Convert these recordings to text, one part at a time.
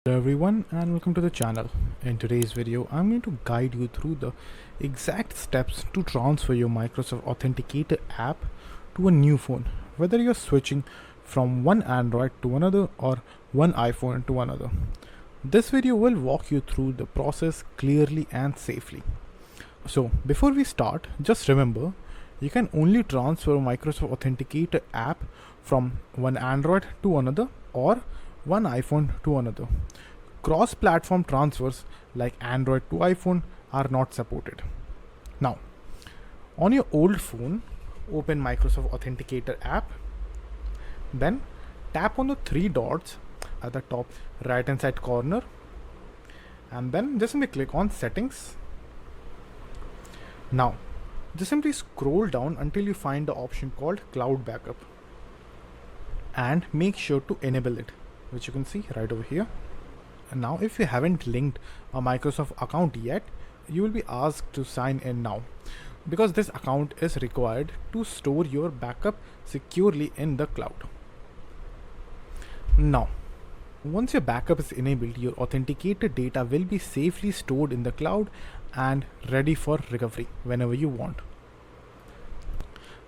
Hello everyone and welcome to the channel. In today's video I'm going to guide you through the exact steps to transfer your Microsoft Authenticator app to a new phone, whether you're switching from one Android to another or one iPhone to another. This video will walk you through the process clearly and safely. So before we start, just remember you can only transfer Microsoft Authenticator app from one Android to another or one iPhone to another. Cross-platform transfers like Android to iPhone are not supported. Now, on your old phone, open Microsoft Authenticator app, then tap on the three dots at the top right hand side corner, and then just simply click on Settings. Now, just simply scroll down until you find the option called Cloud Backup and make sure to enable it, which you can see right over here. And now if you haven't linked a Microsoft account yet, you will be asked to sign in now, because this account is required to store your backup securely in the cloud. Now, once your backup is enabled, your authenticated data will be safely stored in the cloud and ready for recovery whenever you want.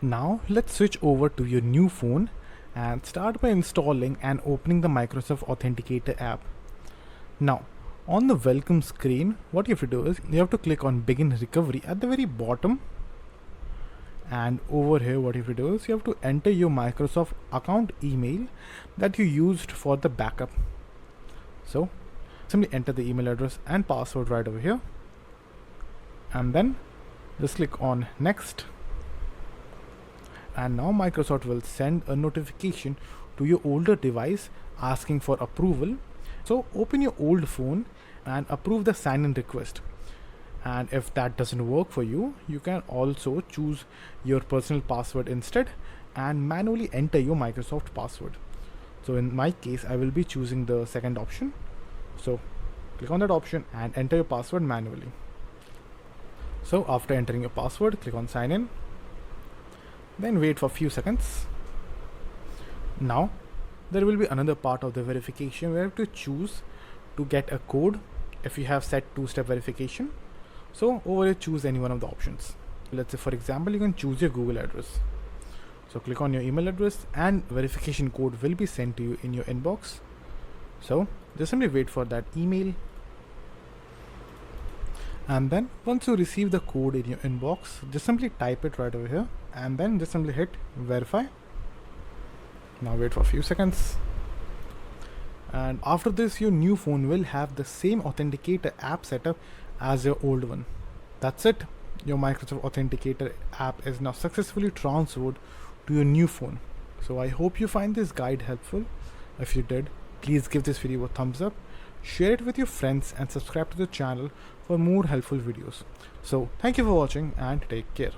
Now let's switch over to your new phone and start by installing and opening the Microsoft Authenticator app. Now, on the welcome screen, what you have to do is you have to click on Begin Recovery at the very bottom, and over here what you have to do is you have to enter your Microsoft account email that you used for the backup. So simply enter the email address and password right over here, and then just click on Next. And now Microsoft will send a notification to your older device asking for approval. So open your old phone and approve the sign-in request. And if that doesn't work for you, you can also choose your personal password instead and manually enter your Microsoft password. So in my case, I will be choosing the second option. So click on that option and enter your password manually. So after entering your password, click on sign in. Then wait for a few seconds. Now there will be another part of the verification where you have to choose to get a code if you have set two-step verification. So over here, choose any one of the options. Let's say for example you can choose your Google address. So click on your email address and verification code will be sent to you in your inbox. So just simply wait for that email, and then once you receive the code in your inbox, just simply type it right over here and then just simply hit verify. Now wait for a few seconds, and after this your new phone will have the same Authenticator app setup as your old one. That's it. Your Microsoft Authenticator app is now successfully transferred to your new phone. So I hope you find this guide helpful. If you did, please give this video a thumbs up, share it with your friends and subscribe to the channel for more helpful videos. So thank you for watching and take care.